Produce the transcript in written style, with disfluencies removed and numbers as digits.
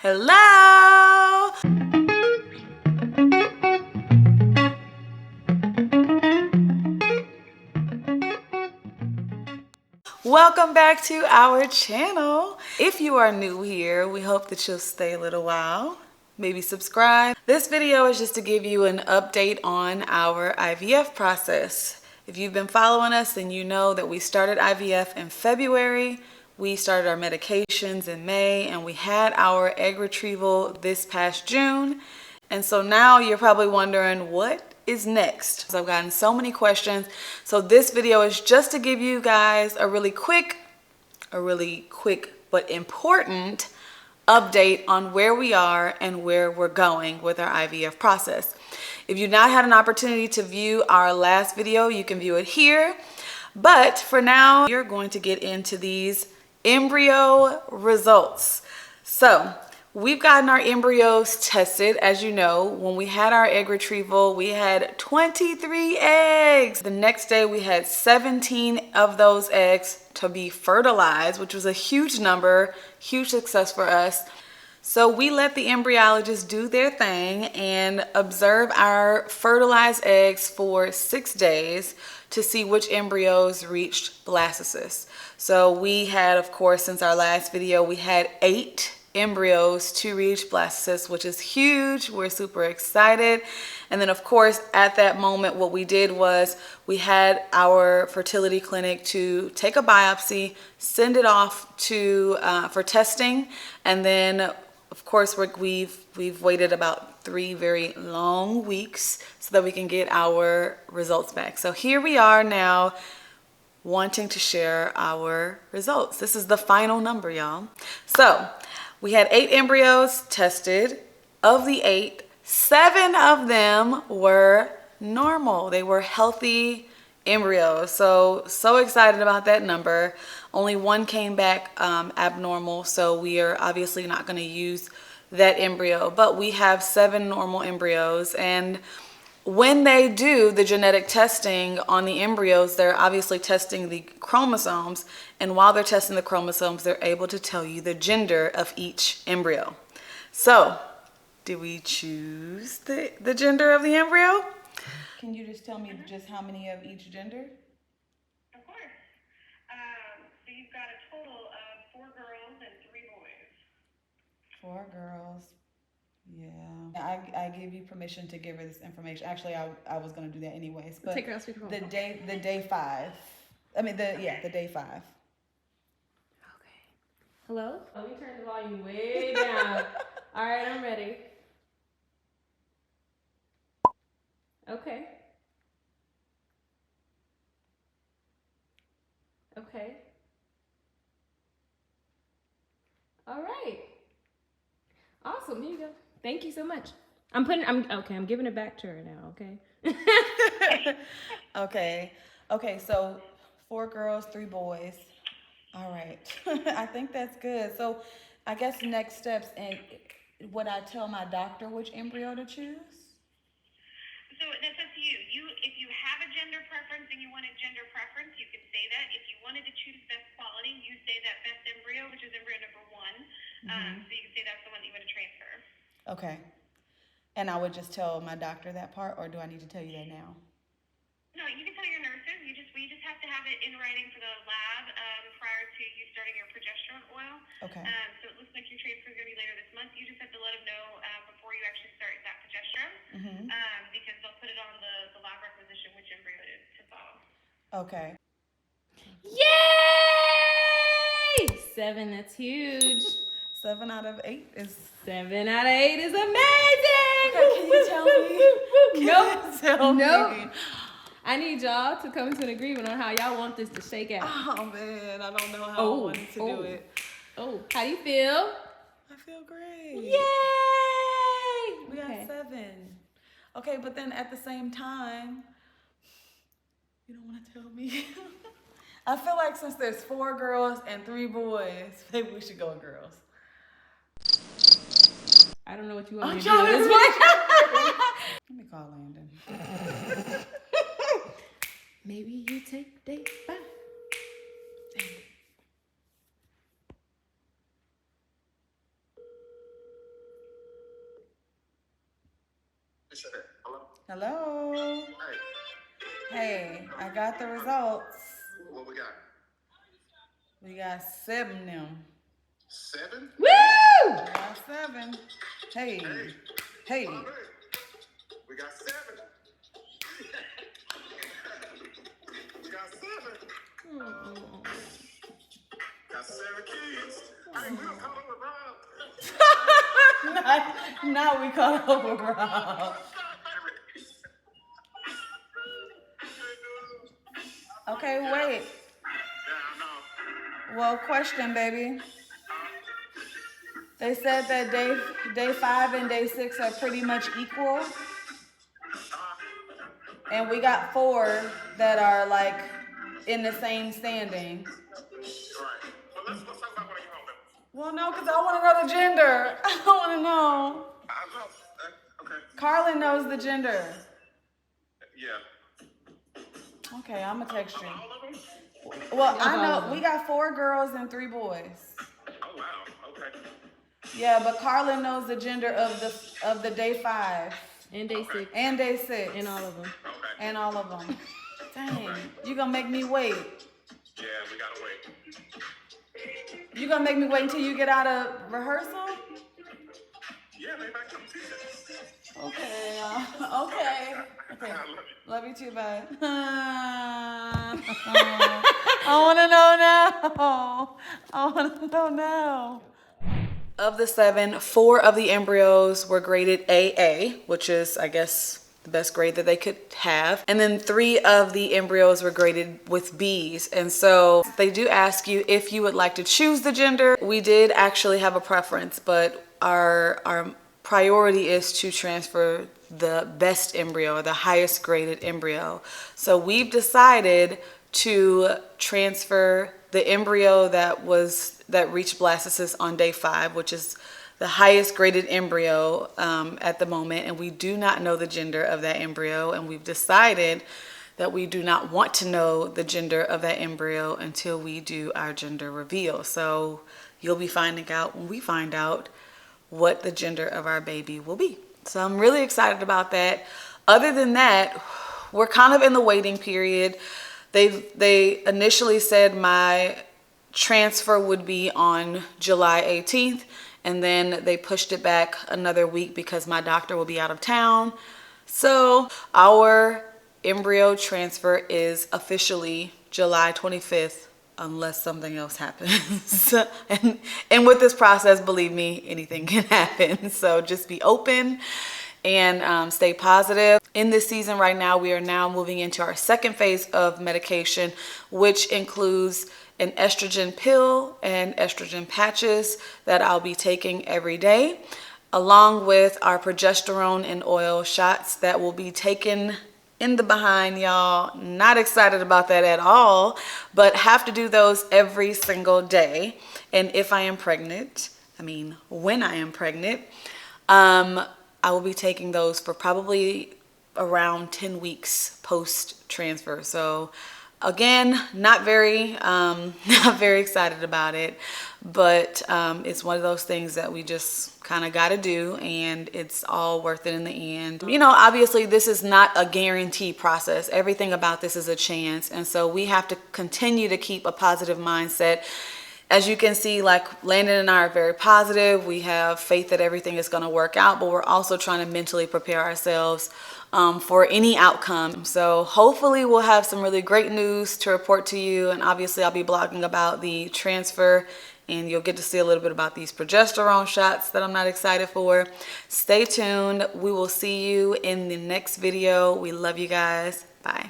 Hello! Welcome back to our channel. If you are new here, we hope that you'll stay a little while. Maybe subscribe. This video is just to give you an update on our IVF process. If you've been following us, then you know that we started IVF in February. We started our medications in May, and we had our egg retrieval this past June. And so now you're probably wondering, what is next? So I've gotten so many questions. So this video is just to give you guys a really quick but important update on where we are and where we're going with our IVF process. If you've not had an opportunity to view our last video, you can view it here. But for now, you're going to get into these embryo results. So we've gotten our embryos tested. As you know, when we had our egg retrieval, we had 23 eggs. The next day we had 17 of those eggs to be fertilized, which was a huge number, huge success for us. So we let the embryologists do their thing and observe our fertilized eggs for 6 days to see which embryos reached blastocyst. So we had, of course, since our last video, we had 8 embryos to reach blastocyst, which is huge. We're super excited. And then, of course, at that moment, what we did was we had our fertility clinic to take a biopsy, send it off to for testing, and then, of course, we've waited about 3 very long weeks so that we can get our results back. So here we are now, wanting to share our results. This is the final number, y'all. So we had 8 embryos tested. Of the 8, 7 of them were normal. They were healthy embryos. So excited about that number. Only 1 came back abnormal, so we are obviously not going to use that embryo. But we have 7 normal embryos, and when they do the genetic testing on the embryos, they're obviously testing the chromosomes, and while they're testing the chromosomes, they're able to tell you the gender of each embryo. So, did we choose the gender of the embryo? Can you just tell me just how many of each gender? Of course. So you've got a total of 4 girls and 3 boys. 4 girls. Yeah, I give you permission to give her this information. Actually, I was gonna do that anyways. But take her on speakerphone. The day 5. I mean the day 5. Okay. Hello? Let me turn the volume way down. All right, I'm ready. Okay. Okay. All right. Awesome. Here you go. Thank you so much. I'm giving it back to her now, okay? Okay, so 4 girls, 3 boys. All right. I think that's good. So I guess next steps, and would I tell my doctor which embryo to choose? So that's up to you. If you have a gender preference and you wanted gender preference, you can say that. If you wanted to choose best quality, you say that best embryo, which is embryo number 1. So you can say that's the one that you want to transfer. Okay. And I would just tell my doctor that part, or do I need to tell you that now? No, you can tell your nurses. We just have to have it in writing for the lab prior to you starting your progesterone oil. Okay. So it looks like your transfer is going to be later this month. You just have to let them know before you actually start that progesterone, because they'll put it on the lab requisition which embryo to follow. Okay. Yay! 7, that's huge. 7 out of 8 is... 7 out of 8 is amazing! Okay, can you tell me? Nope. I need y'all to come to an agreement on how y'all want this to shake out. Oh man, I don't know how I wanted to do it. Oh, how do you feel? I feel great. Yay! We got 7. Okay, but then at the same time, you don't want to tell me. I feel like since there's 4 girls and 3 boys, maybe we should go with girls. I don't know what you want me to do at this point. Let me call Landon. Maybe you take day 5. Hello. Hey, I got the results. What we got? We got 7 now. 7? Woo! We got 7. Hey. Hey. All right. We got 7. We got 7. Got 7 kids. Hey, we don't call over Rob. Now we call over Rob. Okay, wait. Yeah, I know. Well, question, baby. They said that day 5 and day 6 are pretty much equal. And we got 4 that are like in the same standing. Right. Well, let's talk about when I get home then. Well, no, because I want to know the gender. I want to know. I know. Okay. Carlin knows the gender. Yeah. Okay, I'm going to text you. All of them? Well, Yeah, I all of know them. we got 4 girls and 3 boys. Oh, wow. Okay. Yeah, but Carlin knows the gender of the day 5 And day 6. and day 6 And all of them. Okay. and all of them. Dang, you gonna make me wait? Yeah, we gotta wait. You gonna make me wait until you get out of rehearsal? Yeah, maybe I come see this. Okay, okay. I love you. Love you too, bye. I wanna know now. I wanna know now. Of the 7, 4 of the embryos were graded AA, which is, I guess, the best grade that they could have. And then 3 of the embryos were graded with Bs. And so they do ask you if you would like to choose the gender. We did actually have a preference, but our priority is to transfer the best embryo, or the highest graded embryo. So we've decided to transfer the embryo that reached blastocyst on day 5, which is the highest graded embryo at the moment, and we do not know the gender of that embryo, and we've decided that we do not want to know the gender of that embryo until we do our gender reveal. So you'll be finding out when we find out what the gender of our baby will be. So I'm really excited about that. Other than that, we're kind of in the waiting period. They initially said my transfer would be on July 18th, and then they pushed it back another week because my doctor will be out of town. So our embryo transfer is officially July 25th, unless something else happens. and with this process, believe me, anything can happen. So just be open and stay positive. In this season right now, we are now moving into our second phase of medication, which includes an estrogen pill and estrogen patches that I'll be taking every day, along with our progesterone and oil shots that will be taken in the behind, y'all. Not excited about that at all, but have to do those every single day. And if I am pregnant, when I am pregnant, I will be taking those for probably around 10 weeks post transfer. So again, not very excited about it, but it's one of those things that we just kind of got to do, and it's all worth it in the end. You know, obviously this is not a guarantee process. Everything about this is a chance, and so we have to continue to keep a positive mindset. As you can see, like Landon and I are very positive. We have faith that everything is going to work out, but we're also trying to mentally prepare ourselves for any outcome. So hopefully we'll have some really great news to report to you. And obviously I'll be blogging about the transfer, and you'll get to see a little bit about these progesterone shots that I'm not excited for. Stay tuned. We will see you in the next video. We love you guys. Bye.